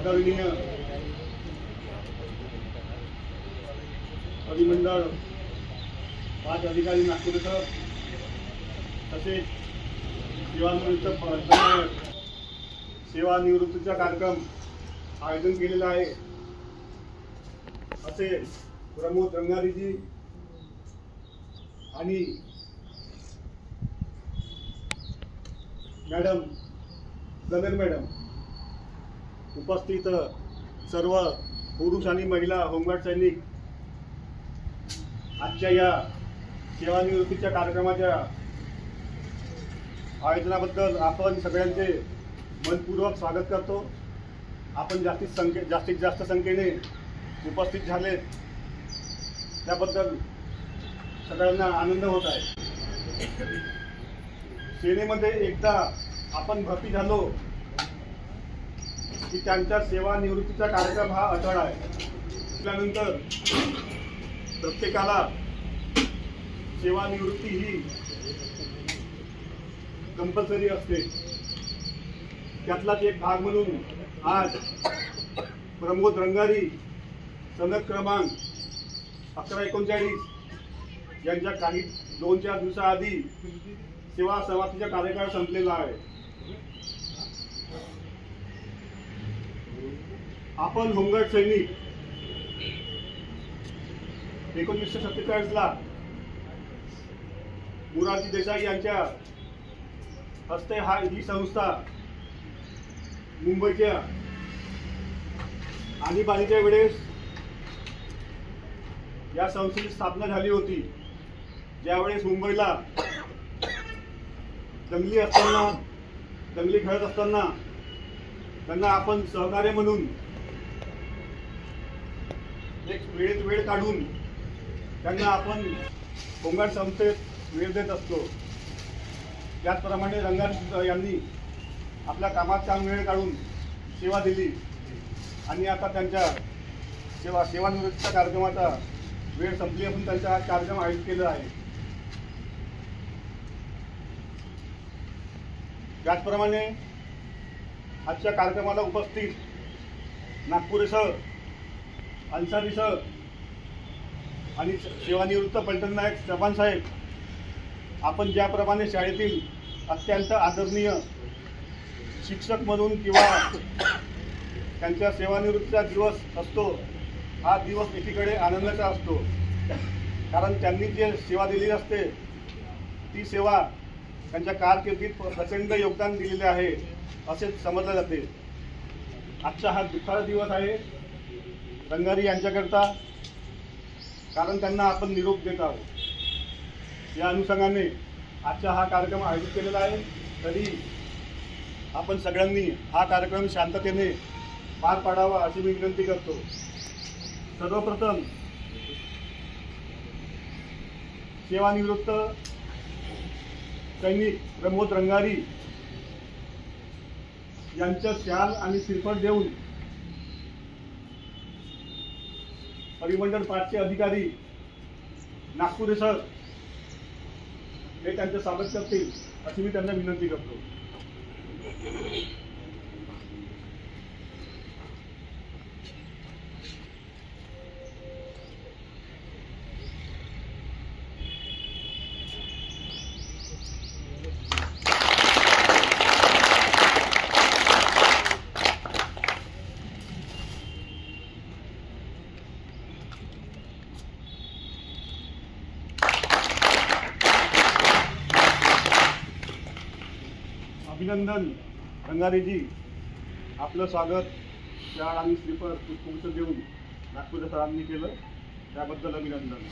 आदरणीय परिमंडळ 5 अधिकारी नागपूर इथं तसेच सेवानिवृत्तीचा कार्यक्रम आयोजन केलेला आहे असे प्रमोद रंगारीजी आणि मॅडम गमेर मॅडम उपस्थित सर्व पुरुष आणि महिला होमगार्ड सैनिक आजच्या या सेवानिवृत्तीच्या कार्यक्रमाच्या आयोजनाबद्दल आपण सगळ्यांचे मनपूर्वक स्वागत करतो। आपण जास्तीत जास्त संख्येने उपस्थित झाले त्याबद्दल सगळ्यांना आनंद होत आहे। सेनेमध्ये एकदा आपण भरती झालो की त्यांच्या सेवानिवृत्तीचा कार्यक्रम हा अटळ आहे। त्यानंतर प्रत्येकाला सेवानिवृत्ती ही कंपल्सरी असते। त्यातलाच एक भाग म्हणून आज प्रमोद रंगारी सनद क्रमांक 1139 यांच्या काही 2-4 दिवसाआधी सेवा समाप्तीचा कार्यकाळ संपलेला आहे। आपण होमगार्ड सैनिक 1947 ला मोरारजी देसाई यांच्या हस्ते ही संस्था मुंबईच्या आणीबाणीच्या वेळेस या संस्थेची स्थापना झाली होती। ज्यावेळेस मुंबईला दंगली खेळत असताना त्यांना आपण सहकार्य म्हणून एक वेळ काढून त्यांना आपण होमगार्ड संस्थेत वेळ देत असतो। त्याचप्रमाणे रंगारी यांनी आपल्या कामात छान वेळ काढून सेवा दिली आणि आता त्यांच्या सेवानिवृत्तीच्या कार्यक्रमाचा वेळ संपली असून त्यांचा हा कार्यक्रम आयोजित केला आहे। त्याचप्रमाणे आजच्या कार्यक्रमाला उपस्थित नागपूर सर, अन्सारी सर आणि सेवानिवृत्त पलटण नायक चव्हाण साहेब, आपण ज्याप्रमाणे शाळेतील अत्यंत आदरणीय शिक्षक म्हणून किंवा त्यांच्या सेवानिवृत्तीचा दिवस असतो, हा दिवस एकीकडे आनंदाचा असतो कारण त्यांनी जे सेवा दिलेली असते ती सेवा त्यांच्या कारकिर्दीत प्रचंड योगदान दिलेले आहे असे समजले जाते। आजचा हा दुःखाचा दिवस आहे रंगारी यांच्याकरता कारण त्यांना आपण निरोप देत आहोत। या अनुषंगाने आजचा हा कार्यक्रम आयोजित केलेला आहे। तरी आपण सगळ्यांनी हा कार्यक्रम शांततेने पार पाडावा अशी मी विनंती करतो। सर्वप्रथम सेवानिवृत्त सैनिक प्रमोद रंगारी यांच्या शाल आणि श्रीफळ देऊन परिमंडळ 5चे अधिकारी नागपूर सर हे त्यांचं स्वागत करतील अशी मी त्यांना विनंती करतो। अभिनंदन रंगारीजी, आपलं स्वागत शाळ आणि श्रीफळ पुष्पगुच्छ देऊन नागपूर सरांनी केलं त्याबद्दल अभिनंदन।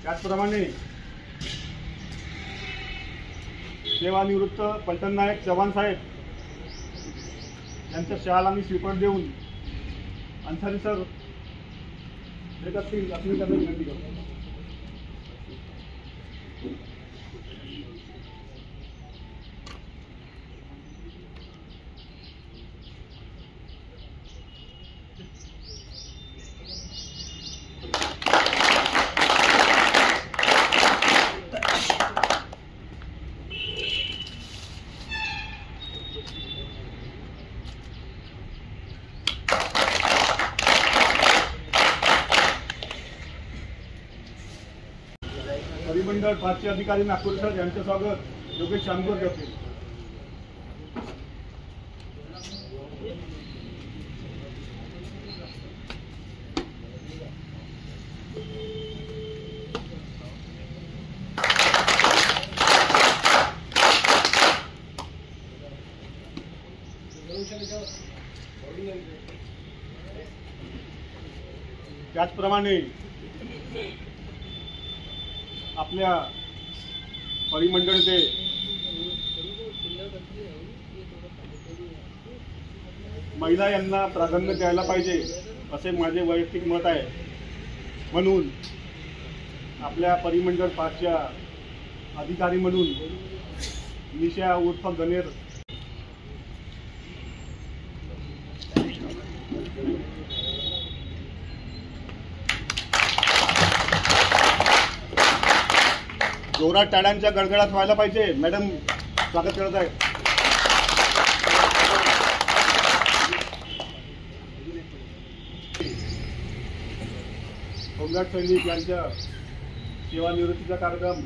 त्याचप्रमाणे सेवानिवृत्त पलटण नायक चव्हाण साहेब यांचं शाल आणि श्रीफळ देऊन अन्सारी सर देत असतील अशी मी त्यांना विनंती करतो। परिमंडळ 5चे अधिकारी नागपूर सर यांचं स्वागत योगेश शामकर करतील. त्याचप्रमाणे आपल्या परिमंडळचे महिला यांना प्राधान्य द्यायला पाहिजे असे माझे वैयक्तिक मत आहे. म्हणून आपल्या परिमंडळ 5च्या अधिकारी म्हणून निशा उर्फ गणेर जोरात टाळ्यांच्या गडगडाट व्हायला पाहिजे. मॅडम स्वागत करत आहे. होमगार्ड सैनिक यांच्या सेवानिवृत्तीचा कार्यक्रम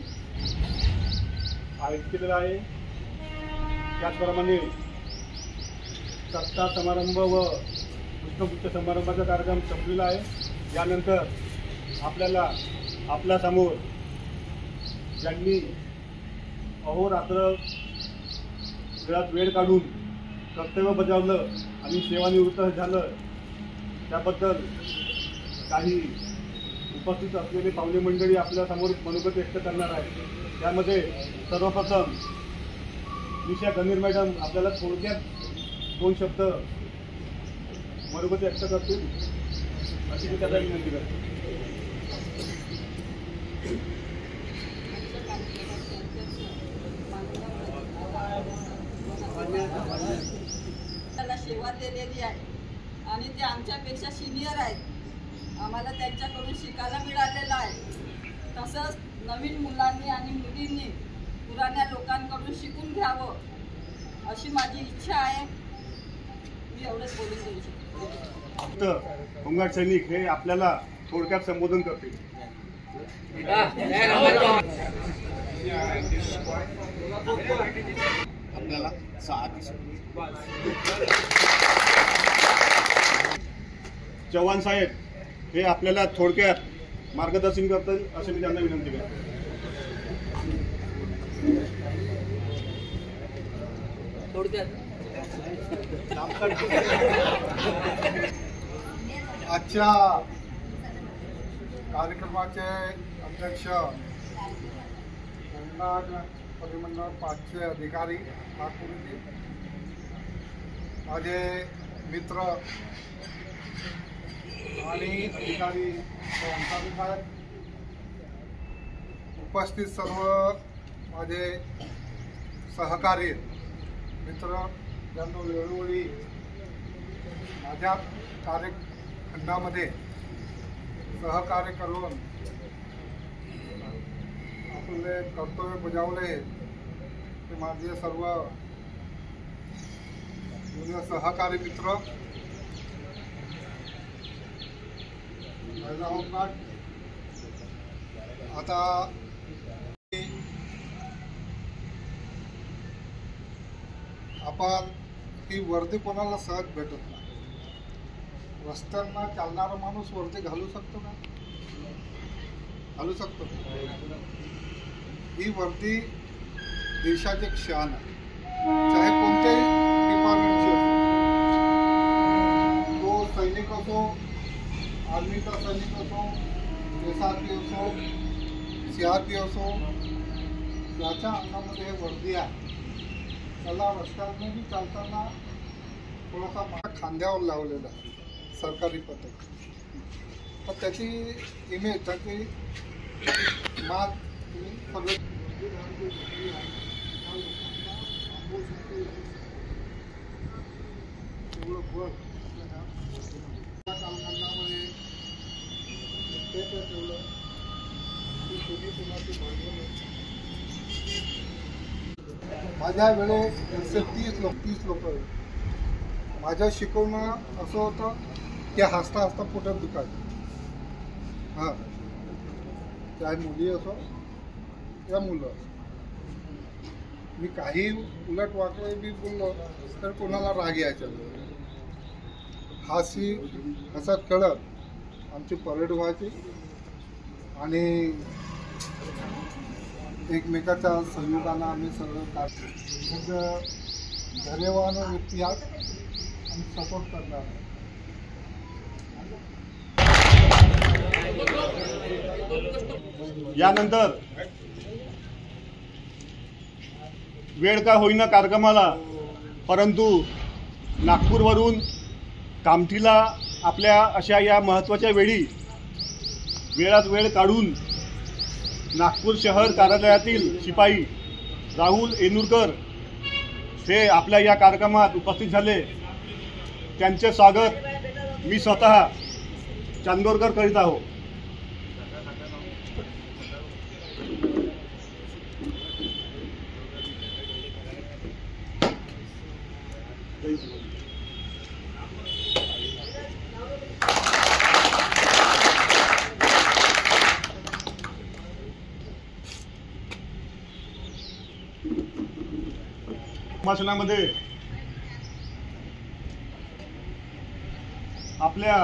आयोजित केलेला आहे. त्याचप्रमाणे सत्कार समारंभ व पुष्पगुच्छ समारंभाचा कार्यक्रम संपलेला आहे. यानंतर आपल्यासमोर ज्यांनी अहोरात्र घरात वेळ काढून कर्तव्य बजावलं आणि सेवानिवृत्त झालं त्याबद्दल काही उपस्थित असलेले पाहुणे मंडळी आपल्यासमोर मनोगत व्यक्त करणार आहे. त्यामध्ये सर्वप्रथम निशा गणेर मॅडम आपल्याला थोडक्यात 2 शब्द मनोगत व्यक्त करतील अशी मी त्याला विनंती करतो. त्याला सेवा दिलेली आहे आणि ते आमच्यापेक्षा सिनियर आहेत. आम्हाला त्यांच्याकडून शिकायला मिळालेलं आहे. तसंच नवीन मुलांनी आणि मुलींनी पुराण्या लोकांकडून शिकून घ्यावं अशी माझी इच्छा आहे. मी एवढंच बोलून देऊ शकतो. होमगार्ड सैनिक हे आपल्याला थोडक्यात संबोधन करतील. आपल्याला चव्हाण साहेब हे आपल्याला थोडक्यात मार्गदर्शन करतील असे मी त्यांना विनंती करतो. आजच्या कार्यक्रमाचे अध्यक्ष परिमंडळ 5चे अधिकारी नागपूरचे माझे मित्र आणि अधिकारी अंसारी साहेब, उपस्थित सर्व माझे सहकारी मित्र ज्यांना वेळोवेळी माझ्या कार्यखंडामध्ये सहकार्य करून आपले कर्तव्य बजावले ते माझे सर्व सहकारी मित्र. आता आपण ही वर्दी कोणाला सहज भेटत नाही. रस्त्यांना चालणारा माणूस वर्दी घालू शकतो का? घालू शकतो. ही वर्दी देशाची एक शान आहे. चाहे कोणत्याही डिपार्टमेंटची असो, तो सैनिक असो, आर्मीचा सैनिक असो, SRP असो, CRP असो, ज्याच्या अंगामध्ये हे वर्दी आहे त्याला रस्त्याने बी चालताना थोडासा माग खांद्यावर लावलेला आहे सरकारी पथक. तर त्याची इमेज, त्याची माग सगळे माझ्या वेळेस 130 लोक माझ्या शिकवणं असं होतं की हसता हसता पोटात दुखायचं. हां, चाहे मुली असो या मुलं. मी काही उलट वाकडे बी बोललो तर कोणाला राग यायचा नाही. हसत खेळत आमची परेड व्हायची आणि एकमेकाच्या सहयोगानं आम्ही सगळं काढतो. धैर्यवान व्यक्ती आहात आणि सपोर्ट करणार. यानंतर वेळ का होईना कार्यक्रमाला, परंतु नागपूरवरून कामठीला आपल्या अशा या महत्त्वाच्या वेळी वेळात वेळ काढून नागपूर शहर कार्यालयातील शिपाई राहुल येनुरकर हे आपल्या या कार्यक्रमात उपस्थित झाले. त्यांचे स्वागत मी स्वतः चांदोरकर करीत आहो. भाषणामध्ये आपल्या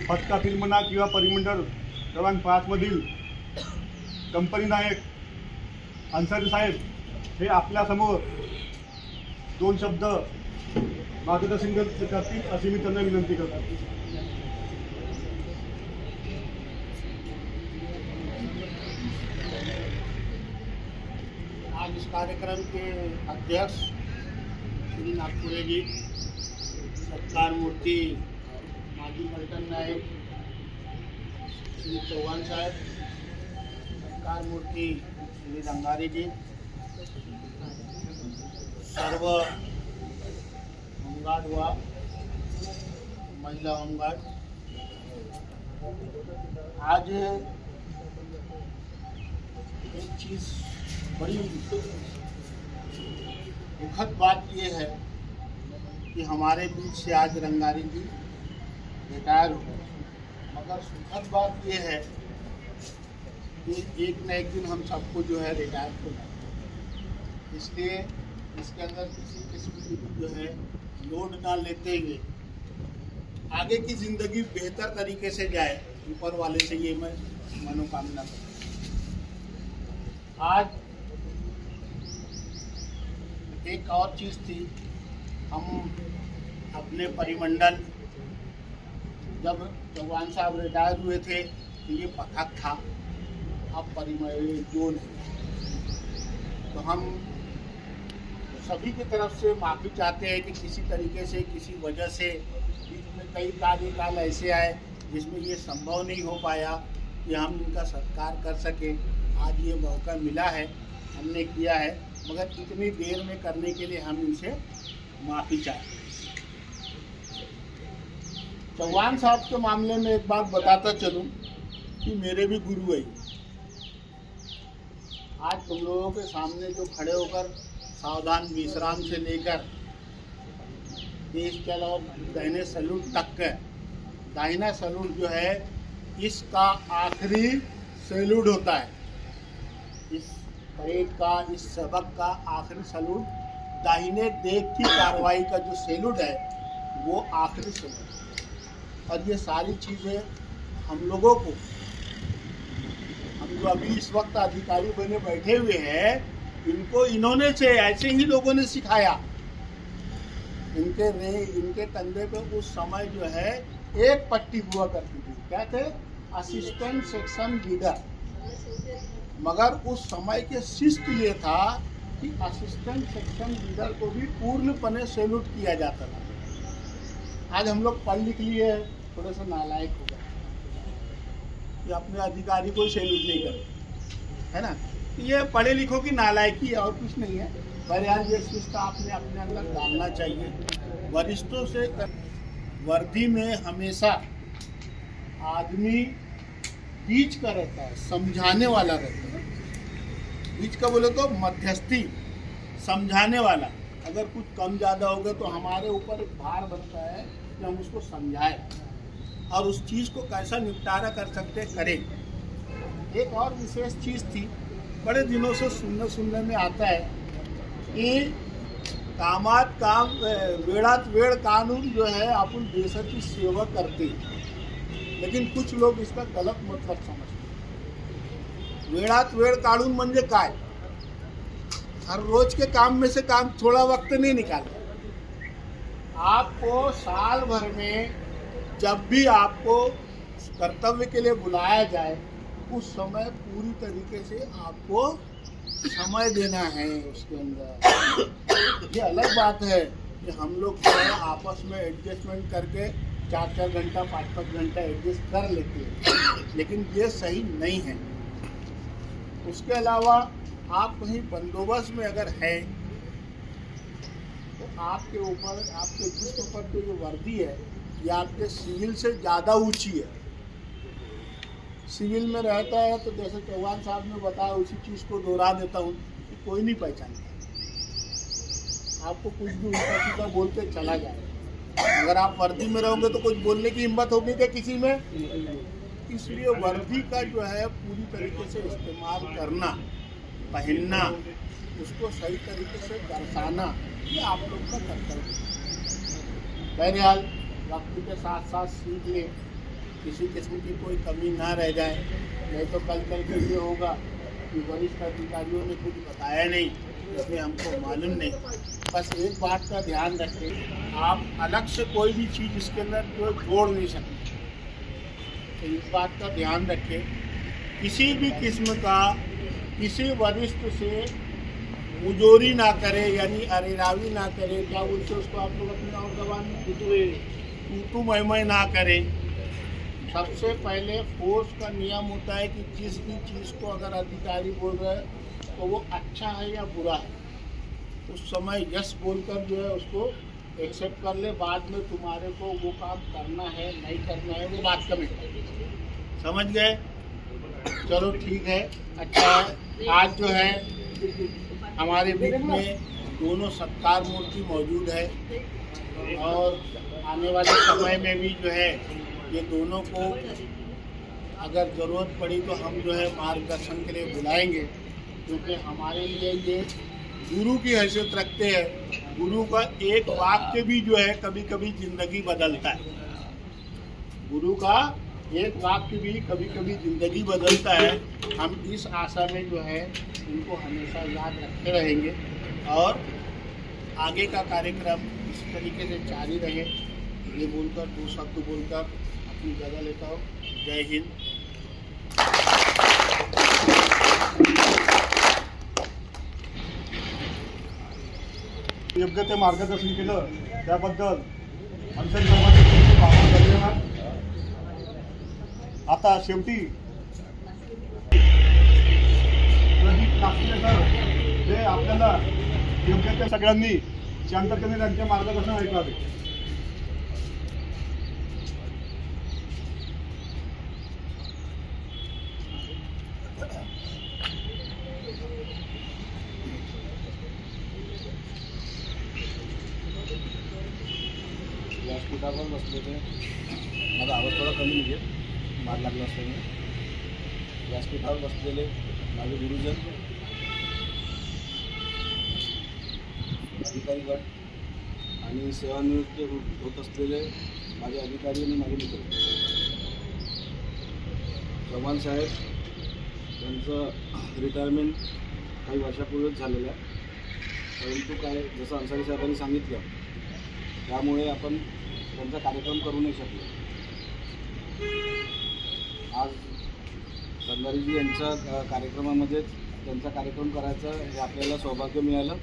पथकातील म्हणा किंवा परिमंडळ क्रमांक 5 मधील कंपनी नायक अन्सारी साहेब हे आपल्यासमोर 2 शब्द मार्गदर्शन करतील अशी मी त्यांना विनंती करतो. आज इस कार्यक्रम के अध्यक्ष श्री नागपुरे जी, सत्कार मूर्ति माजी पलटन नायक श्री चौहान साहब, सत्कार मूर्ति श्री रंगारी जी, सर्व होमगार्ड व महिला होमगार्ड, आज एक चीज़ बड़ी दुखद बात ये है कि हमारे बीच से आज रंगारी जी रिटायर हो गए, मगर सुखद बात ये है कि एक न एक दिन हम सबको जो है रिटायर होना है. इसलिए इसके अंदर किसी किस्म की जो है लोड ना लेते हुए आगे की ज़िंदगी बेहतर तरीके से जाए, ऊपर वाले से ये मैं मनोकामना करता हूँ. आज एक और चीज़ थी, हम अपने परिमंडल जब चौहान साहब रिटायर हुए थे तो ये पथक था, अब परिमंडल जोन है. तो हम सभी की तरफ से माफ़ी चाहते हैं कि किसी तरीके से किसी वजह से बीच में कई कार्यकाल ऐसे आए जिसमें ये संभव नहीं हो पाया कि हम इनका सत्कार कर सकें. आज ये मौका मिला है, हमने किया है, मगर इतनी देर में करने के लिए हम इनसे माफ़ी चाहते हैं. चौहान साहब के मामले में एक बात बताता चलूं कि मेरे भी गुरु है. आज तुम लोगों के सामने जो खड़े होकर सावधान विश्राम से लेकर देश चल और दाहिने सैल्यूट तक का, दाहिना सैल्यूट जो है इसका आखिरी सैल्यूट होता है. इस परेड का, इस सबक का आखिरी सैल्यूट, दाहिने देख की कार्रवाई का जो सैल्यूट है वो आखिरी सैल्यूट. और ये सारी चीज़ें हम लोगों को, हम जो अभी इस वक्त अधिकारी बने बैठे हुए हैं, इनको इन्होंने से ऐसे ही लोगों ने सिखाया. इनके कंधे पे उस समय जो है एक पट्टी हुआ करती थी, क्या थे, असिस्टेंट सेक्शन लीडर. मगर उस समय के शिस्त ये था कि असिस्टेंट सेक्शन लीडर को भी पूर्णपणे सैल्यूट किया जाता था. आज हम लोग पढ़ लिख लिए, थोड़े से नालायक हो गए कि अपने अधिकारी को सैल्यूट नहीं करते, है ना. ये पढ़े लिखों की नालायकी है और कुछ नहीं है. पर यार ये शिस्त आपने अपने अंदर डालना चाहिए. वरिष्ठों से वर्दी में हमेशा आदमी बीच का रहता है, समझाने वाला रहता है. बीच का बोले तो मध्यस्थी, समझाने वाला. अगर कुछ कम ज़्यादा हो गया तो हमारे ऊपर एक भार बनता है कि हम उसको समझाएं और उस चीज़ को कैसा निपटारा कर सकते करें. एक और विशेष चीज़ थी, बड़े दिनों से सुनने में आता है की कामात काम वेळात वेळ काढून जो है आपण देशाची सेवा करते, लेकिन कुछ लोग इसका गलत मतलब समझते। वेळात वेळ काढून म्हणजे काय? हर रोज के काम में से काम थोड़ा वक्त नहीं निकालना। आपको साल भर में जब भी आपको कर्तव्य के लिए बुलाया जाए उस समय पूरी तरीके से आपको समय देना है उसके अंदर। ये अलग बात है कि हम लोग जो है आपस में एडजस्टमेंट करके 4-4 घंटा 5-5 घंटा एडजस्ट कर लेते हैं, लेकिन ये सही नहीं है। उसके अलावा आप कहीं बंदोबस्त में अगर हैं तो आपके ऊपर, आपके जिस्म पर जो वर्दी है ये आपके सिविल से ज़्यादा ऊंची है। सिविल में रहता है तो जैसे चौहान साहब ने बताया, उसी चीज़ को दोहरा देता हूँ कि कोई नहीं पहचानता, आपको कुछ भी उल्टा सीधा बोल के चला जाए। अगर आप वर्दी में रहोगे तो कुछ बोलने की हिम्मत होगी क्या किसी में? इसलिए वर्दी का जो है पूरी तरीके से इस्तेमाल करना, पहनना, उसको सही तरीके से दर्शाना, ये आप लोग का कर्तव्य है। बहरहाल वक्त के साथ साथ सीख लें, किसी किस्म की कोई कमी ना रह जाए, नहीं तो कल के ये होगा कि वरिष्ठ अधिकारियों ने कुछ बताया नहीं, इसलिए हमको मालूम नहीं। बस एक बात का ध्यान रखें, आप अलग से कोई भी चीज़ इसके अंदर जो जोड़ नहीं सकते, तो इस बात का ध्यान रखें। किसी भी किस्म का किसी वरिष्ठ से मुजोरी ना करे, यानी अरेरावी ना करे, क्या बोलते उसको आप लोग अपनी और जबान में, तू मैं ना करे। सबसे पहले फोर्स का नियम होता है कि जिस भी चीज़ को अगर अधिकारी बोल रहे हैं तो वो अच्छा है या बुरा है, उस समय यस बोलकर जो है उसको एक्सेप्ट कर ले। बाद में तुम्हारे को वो काम करना है नहीं करना है वो बात का मैटर, समझ गए? चलो ठीक है, अच्छा है। आज जो है हमारे बीच में दोनों सत्कार मूर्ति मौजूद है और आने वाले समय में भी जो है ये दोनों को अगर ज़रूरत पड़ी तो हम जो है मार्गदर्शन के लिए बुलाएंगे, क्योंकि हमारे लिए ये गुरु की हैसियत रखते हैं। गुरु का एक वाक्य भी जो है कभी कभी ज़िंदगी बदलता है। गुरु का एक वाक्य भी कभी कभी ज़िंदगी बदलता है। हम इस आशा में जो है उनको हमेशा याद रखते रहेंगे और आगे का कार्यक्रम इस तरीके से जारी रहे। ये बोलकर, दो शब्द बोलकर अपनी जगह लेता हूँ। जय हिंद। योग्य ते मार्गदर्शन केलं त्याबद्दल अंसन साहेबांचे खूप खूप आभार धन्यवाद। आता शेवटी प्रदीप नागपुरे सर जे आपल्याला योग्य त्या सगळ्यांनी शांततेने त्यांचे मार्गदर्शन ऐकावे। व्यासपीठावर बसले ते, माझा आवाज थोडा कमी निघेल, मार लागला असल्याने। व्यासपीठावर बसलेले माझे गुरुजन, अधिकारी गट आणि सेवानिवृत्त होत असलेले माझे अधिकारी आणि माझे मित्र, चव्हाण साहेब यांचं रिटायरमेंट काही वर्षापूर्वीच झालेलं आहे, परंतु काय जसं अन्सारी साहेबांनी सांगितलं त्यामुळे आपण त्यांचा कार्यक्रम करू नाही शकलो। आज संधारीजी यांच्या कार्यक्रमामध्ये त्यांचा कार्यक्रम करायचं हे आपल्याला सौभाग्य मिळालं।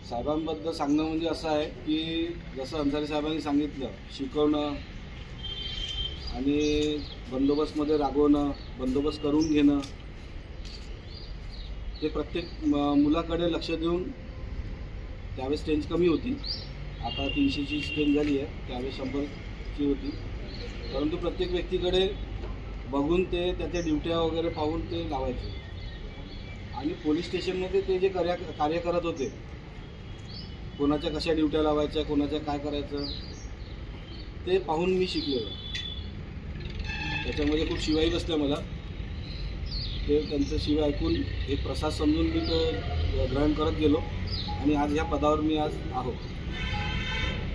साहेबांबद्दल सांगणं म्हणजे असं आहे की जसं अन्सारी साहेबांनी सांगितलं, शिकवणं आणि बंदोबस्तमध्ये रागवणं, बंदोबस्त करून घेणं, ते प्रत्येक मुलाकडे लक्ष देऊन, त्यावेळेस स्ट्रेंथ कमी होती, आता 300ची स्ट्रेंथ झाली आहे, त्यावेळेस 100ची होती, परंतु प्रत्येक व्यक्तीकडे बघून ते त्याच्या ड्युट्या वगैरे पाहून ते लावायचे। आणि पोलीस स्टेशनमध्ये ते जे कार्य करत होते, कोणाच्या कशा ड्युट्या लावायच्या, कोणाच्या काय करायचं, ते पाहून मी शिकलेलो। त्याच्यामध्ये खूप शिवाई बसल्या मला. ते त्यांचं शिवाय ऐकून एक प्रसाद समजून मी तो ग्रहण करत गेलो आणि आज ह्या पदावर मी आज आहो.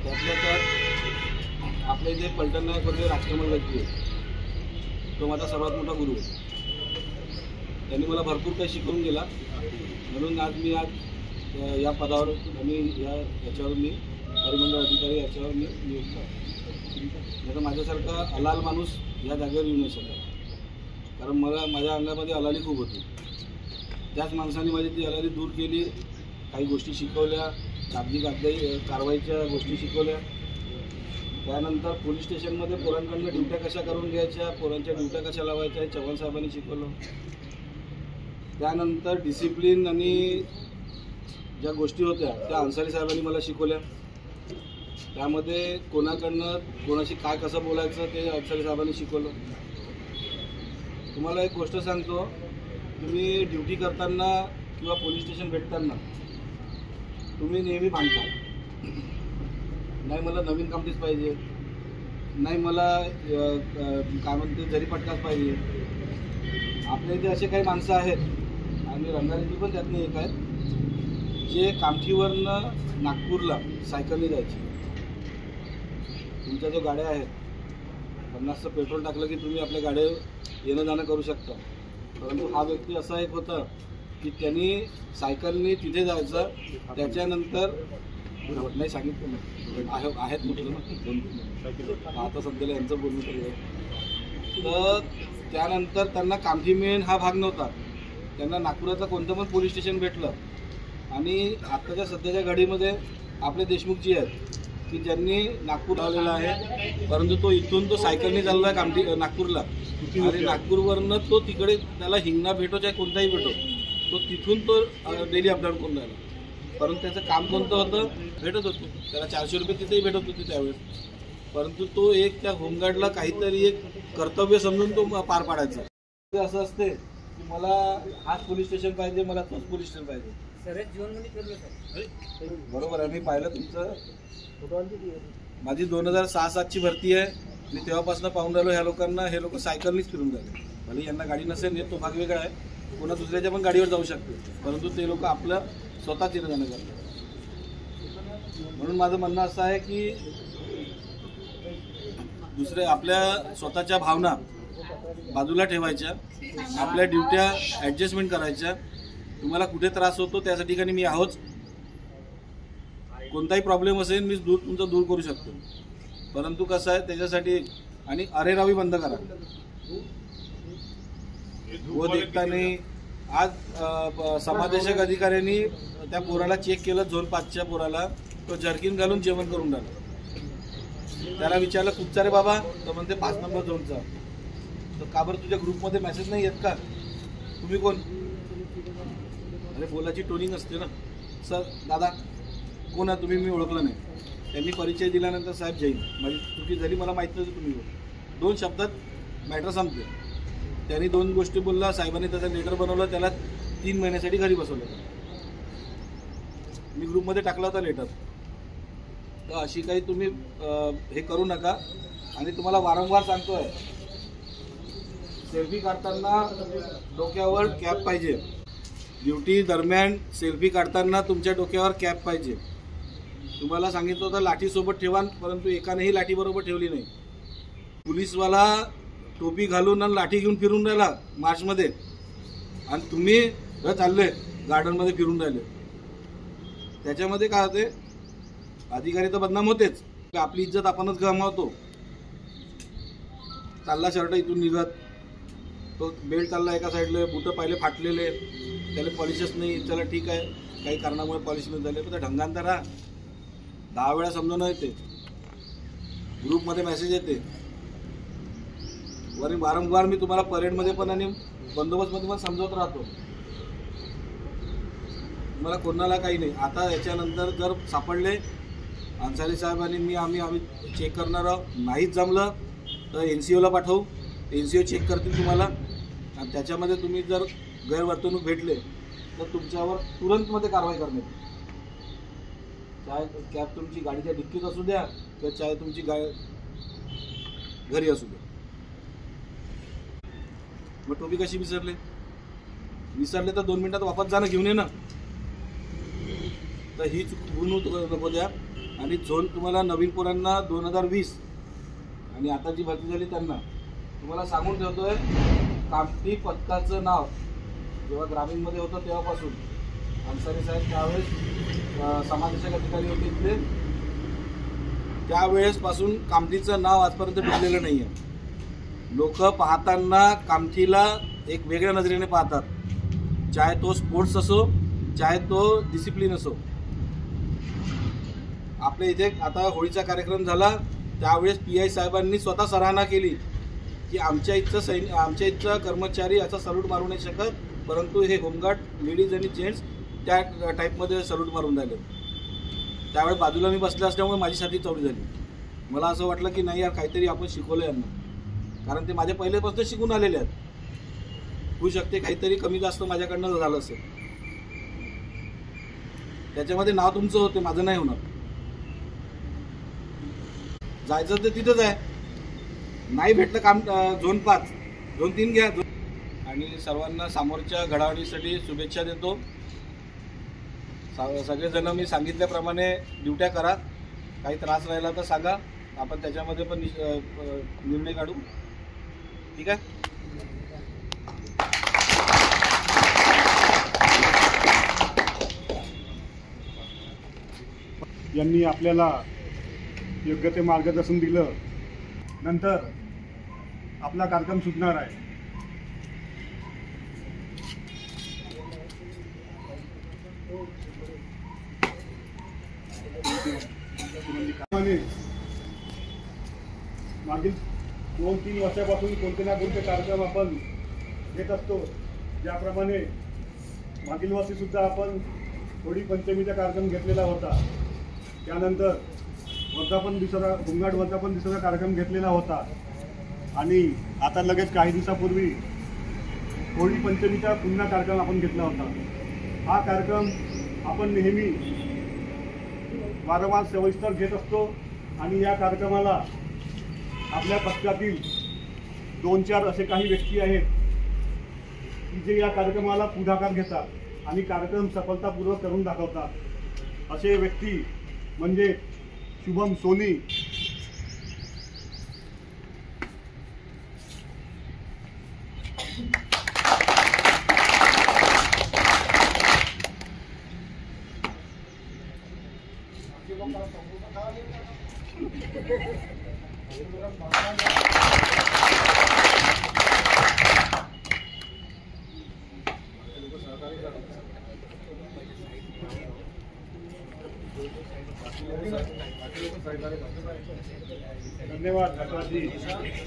त्यातल्या त्यात आपले जे पलटण नायक वगैरे राजकमल व्यक्ती आहे, तो माझा सर्वात मोठा गुरु आहे. त्यांनी मला भरपूर काही शिकवून गेला, म्हणून आज मी या पदावर आणि याच्यावर मी परिमंडळ अधिकारी याच्यावर मी नियुक्त आहे. नाही तर माझ्यासारखा अलाल माणूस या जागेवर येऊ नाही शकत, कारण माझ्या अंगामध्ये अलाली खूप होती. त्याच माणसाने माझी ती अलाली दूर केली, काही गोष्टी शिकवल्या, कागदी कारवाईच्या गोष्टी शिकवल्या. त्यानंतर पोलीस स्टेशनमध्ये पोरांकडनं ड्युट्या कशा करून घ्यायच्या, पोरांच्या ड्युट्या कशा लावायच्या हे चव्हाण साहेबांनी शिकवलं. त्यानंतर डिसिप्लिन आणि ज्या गोष्टी होत्या त्या अन्सारी साहेबांनी मला शिकवल्या. त्यामध्ये कोणाकडनं कोणाशी काय कसं बोलायचं ते अन्सारी साहेबांनी शिकवलं. तुम्हाला एक गोष्ट सांगतो, तुम्ही ड्युटी करताना किंवा पोलीस स्टेशन भेटताना तुम्ही नेहमी भांडता, नाही मला नवीन कामटीच पाहिजे, नाही मला काय म्हणते जरीपटकाच पाहिजे. आपल्या इथे असे काही माणसं आहेत आणि रंगारेड्डी पण त्यातनं एक आहेत, जे कामठीवरनं नागपूरला सायकलने जायचे. तुमच्या जो गाड्या आहेत 50चं पेट्रोल टाकलं की तुम्ही आपल्या गाड्या येणं जाणं करू शकता. परंतु हा व्यक्ती असा एक होता की त्यांनी सायकलने तिथे जायचं, त्याच्यानंतर नाही सांगितलं आहेत म्हटलं ना, आता सध्याला यांचं बोलणं तरी. तर त्यानंतर त्यांना कामठी मिळेल हा भाग नव्हता. त्यांना नागपुराचं कोणतं पण पोलीस स्टेशन भेटलं. आणि आत्ताच्या सध्याच्या घडीमध्ये आपले देशमुखजी आहेत की ज्यांनी नागपूर आलेला आहे, परंतु तो इथून तो सायकलने चालला आहे नागपूरला, आणि नागपूरवरनं तो तिकडे त्याला हिंगणा भेटो चाहे कोणताही भेटो, तो तिथून तो डेली अपडाऊन करून राहिला. परंतु त्याचं काम कोणतं होतं, भेटत होतं त्याला 400 रुपये तिथेही भेटत होते त्यावेळेस. परंतु तो एक त्या होमगार्डला काहीतरी एक कर्तव्य समजून तो पार पाडायचा. ते असं असते की मला हाच पोलीस स्टेशन पाहिजे, मला तोच पोलीस स्टेशन पाहिजे. बरोबर आहे, मी पाहिलं तुमचं. माझी 2006-07ची भरती आहे. मी तेव्हापासून पाहून राहिलो ह्या लोकांना, हे लोक सायकलनीच फिरून राहिले. भले यांना गाडी नसेल येत, तो भाग वेगळा आहे, कोणा दुसऱ्याच्या पण गाडीवर जाऊ शकते, परंतु ते लोक आपलं स्वतःच येणं जाणं करतात. म्हणून माझं म्हणणं असं आहे की दुसऱ्या आपल्या स्वतःच्या भावना बाजूला ठेवायच्या, आपल्या ड्युट्या ॲडजस्टमेंट करायच्या. तुम्हाला कुठे त्रास होतो त्या ठिकाणी मी आहोच. कोणताही प्रॉब्लेम असेल मी तुमचा दूर करू शकतो. परंतु कसं आहे त्याच्यासाठी, आणि अरेरावी बंद करा. व देखता नाही. आज समादेशक अधिकाऱ्यांनी त्या पोराला चेक केलं, झोन 5च्या पोराला, तो जर्किन घालून जेवण करून राहिला. त्याला विचारलं कुठचा रे बाबा, तर म्हणते 5 नंबर झोनचा. तर का बरं तुझ्या ग्रुपमध्ये मेसेज नाही येत का, तुम्ही कोण? अरे बोलायची टोनिंग असते ना. सर दादा कोण आहे तुम्ही, मी ओळखलं नाही. त्यांनी परिचय दिल्यानंतर साहेब जैन, माझी चुकी झाली, मला माहीत नव्हतं तुम्ही. 2 शब्दात मॅटर संपले. त्यांनी 2 गोष्टी बोलला, साहेबांनी त्याचा लेटर बनवलं, त्याला 3 महिन्यासाठी घरी बसवलं. मी ग्रुपमध्ये टाकला होता लेटर. तर अशी काही तुम्ही हे करू नका. आणि तुम्हाला वारंवार सांगतोय, सेल्फी काढताना डोक्यावर कॅप पाहिजे. ड्युटी दरम्यान सेल्फी काढताना तुमच्या डोक्यावर कॅप पाहिजे. तुम्हाला सांगितलं होतं लाठीसोबत ठेवा, परंतु एकानेही लाठी बरोबर ठेवली नाही. पोलीसवाला टोपी घालून आणि लाठी घेऊन फिरून राहिला मार्चमध्ये, आणि तुम्ही चालले गार्डनमध्ये फिरून राहिले. त्याच्यामध्ये काय होते, अधिकारी तर बदनाम होतेच, आपली इज्जत आपणच गमावतो. चालला शर्ट इथून निघत, तो बेल्ट चालला एका साईडला, बुटं पाहिले फाटलेले, त्याला पॉलिशच नाही. चला ठीक आहे, काही कारणामुळे पॉलिश नाही झाले, पण ढंगांतर राहा. 10 वेळा समजून येते, ग्रुपमध्ये मेसेज येते. वारंवार मी तुम्हाला परेडमध्ये पण आणि बंदोबस्तमध्ये पण समजवत राहतो. तुम्हाला कोणाला काही नाही. आता याच्यानंतर जर सापडले अन्सारी साहेब आणि आम्ही चेक करणार आहोत. नाहीच जमलं तर NCOला पाठवू, NCO चेक करतील तुम्हाला. आणि त्याच्यामध्ये तुम्ही जर गैरवर्तणूक भेटले तर तुमच्यावर तुरंतमध्ये कारवाई करण्यात येईल. चाहे कॅब तुमची गाडीच्या डिक्कीत असू द्या किंवा चाहे तुमची घरी असू द्या. मग टोपी कशी विसरले तर 2 मिनिटात वापस जाणं घेऊन ये ना. तर ही चूक नको द्या. आणि झोन तुम्हाला नवीन पोरांना 2020 आणि आता जी भरती झाली त्यांना तुम्हाला सांगून ठेवतोय, कामठी पथकाचं नाव जेव्हा ग्रामीणमध्ये होतं तेव्हापासून अन्सारी साहेब त्यावेळेस समादेशक अधिकारी होते तिथे, त्यावेळेसपासून कामठीचं नाव आजपर्यंत डुबलेलं नाही आहे. लोक पाहताना कामठीला एक वेगळ्या नजरेने पाहतात, चाहे तो स्पोर्ट्स असो चाहे तो डिसिप्लिन असो. आपल्या इथे आता होळीचा कार्यक्रम झाला त्यावेळेस PI साहेबांनी स्वतः सराहना केली की आमच्या इथचा कर्मचारी असा सल्यूट मारू नाही शकत, परंतु हे होमगार्ड लेडीज आणि जेंट्स त्या टाईपमध्ये सल्यूट मारून राहिले. त्यावेळेस बाजूला मी बसले असल्यामुळे माझी छाती चौडी झाली. मला असं वाटलं की नाही यार, काहीतरी आपण शिकवलं यांना, कारण ते माझ्या पहिल्यापासून शिकून आलेले आहेत. होऊ शकते काहीतरी कमी जास्त माझ्याकडनं झालं असेल, त्याच्यामध्ये नाव तुमचं होते, माझं नाही होणार. जायचं तर तिथंच आहे, नाही भेटलं काम झोन 5 झोन 3 घ्या. आणि सर्वांना समोरच्या घडामोडीसाठी शुभेच्छा देतो. सगळेजण मी सांगितल्याप्रमाणे ड्युट्या करा, काही त्रास राहिला तर सांगा, आपण त्याच्यामध्ये पण निर्णय काढू. ठीक आहे. यांनी आपल्याला योग्य ते मार्गदर्शन दिलं. नंतर आपला कार्यक्रम सुटणार आहे. मागील 2-3 वर्षापासून कोणते ना कोणते कार्यक्रम आपण घेत असतो. ज्याप्रमाणे मागील वर्षी सुद्धा आपण होळी पंचमीचा कार्यक्रम घेतलेला होता. त्यानंतर होमगार्ड वर्धापन दिवसाचा कार्यक्रम घेतलेला होता. आणि आता लगेच काही दिवसापूर्वी होळी पंचमीचा पुन्हा कार्यक्रम आपण घेतला होता. हा कार्यक्रम आपण नेहमी वारंवार सविस्तर घेत असतो. आणि या कार्यक्रमाला आपल्या पक्षातील 2-4 असे काही व्यक्ती आहेत की जे या कार्यक्रमाला पुढाकार घेतात आणि कार्यक्रम सफलतापूर्वक करून दाखवतात. असे व्यक्ती म्हणजे शुभम सोनी, धन्यवाद ठाकरजी.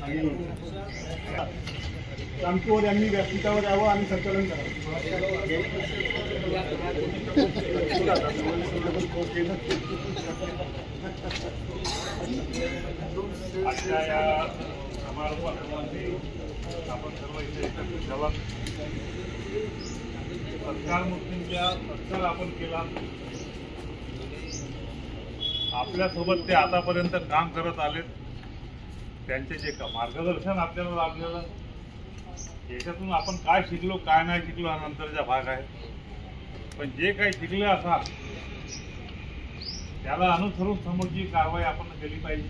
आणि रामचोर यांनी व्यासपीठावर यावं आणि संकलन करावं. आजच्या या समारोपामध्ये आपण सर्व इथे एकत्रित झालात. सत्कार मूर्तींचा सत्कार आपण केला. आपल्यासोबत ते आतापर्यंत काम करत आलेत. त्यांचे जे मार्गदर्शन आपल्याला लाभलेलं, याच्यातून आपण काय शिकलो काय नाही शिकलो हा नंतरचा भाग आहे. पण जे काही शिकले असाल त्याला अनुसरून समोरची कारवाई आपण केली पाहिजे.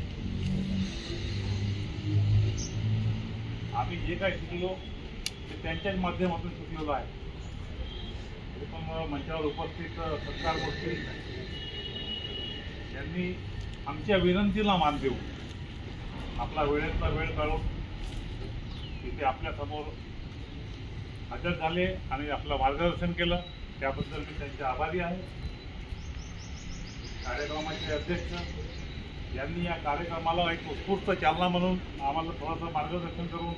आम्ही जे काही शिकलो ते त्यांच्याच माध्यमातून शिकलेलो आहे. पण मंचावर उपस्थित सत्कार मूर्ती यांनी आमच्या विनंतीला मान देऊन आपला वेळेतला वेळ काढून तिथे आपल्यासमोर हजर झाले आणि आपलं मार्गदर्शन केलं. त्याबद्दल मी त्यांचे आभारी आहे. कार्यक्रमाचे अध्यक्ष यांनी या कार्यक्रमाला एक उत्स्फूर्त चालना म्हणून आम्हाला थोडंसं मार्गदर्शन करून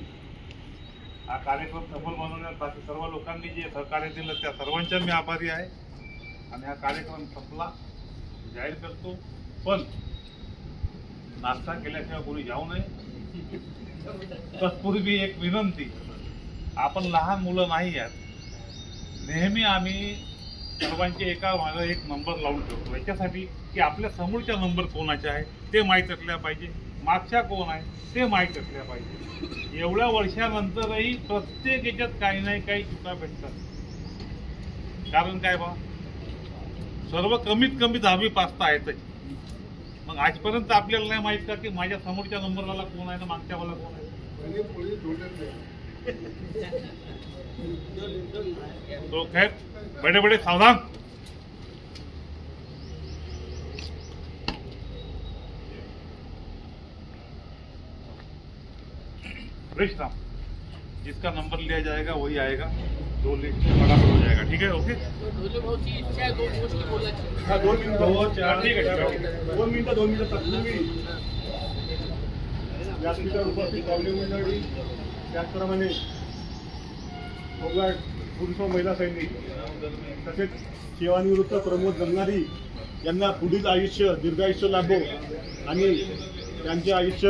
हा कार्यक्रम सफल बनवण्यासाठी सर्व लोकांनी जे सहकार्य दिलं त्या सर्वांच्या मी आभारी आहे. आणि हा कार्यक्रम संपला जाहीर करतो. पण नाश्ता केल्याशिवाय कोणी जाऊ नये. तत्पूर्वी एक विनंती, आपण लहान मुलं नाही आहेत. नेहमी आम्ही सर्वांचे एका मागे एक नंबर लावून ठेवतो याच्यासाठी की आपल्या समोरचा नंबर कोणाचा आहे ते माहीत असल्या पाहिजे. मागच्या कोण आहे ते माहीत असल्या पाहिजे. एवढ्या वर्षानंतरही प्रत्येक याच्यात काही नाही काही चुका भेटतात. कारण काय बा, सर्व कमीत कमी 10वी पास तर आहेतच. मग आजपर्यंत आपल्याला नाही माहित का की माझ्या समोरच्या नंबरवाला कोण आहे ना मागच्यावाला कोण आहे. तो खैर बड़े बड़े सावधान. राम, जिसका नंबर लिया जाएगा वही आएगा. 2 लिस्ट फटाफट हो जाएगा. ठीक है, ओके. हा 2 मिनिटं. ठीक आहे. 2 मिनिटं तत्पूर्वी व्यासपीठावर उपस्थित पावले मंडळी, त्याचप्रमाणे होमगार्ड पुरुष व महिला सैनिक तसेच सेवानिवृत्त प्रमोद जंगणारी यांना पुढील आयुष्य दीर्घायुष्य लाभो आणि त्यांचे आयुष्य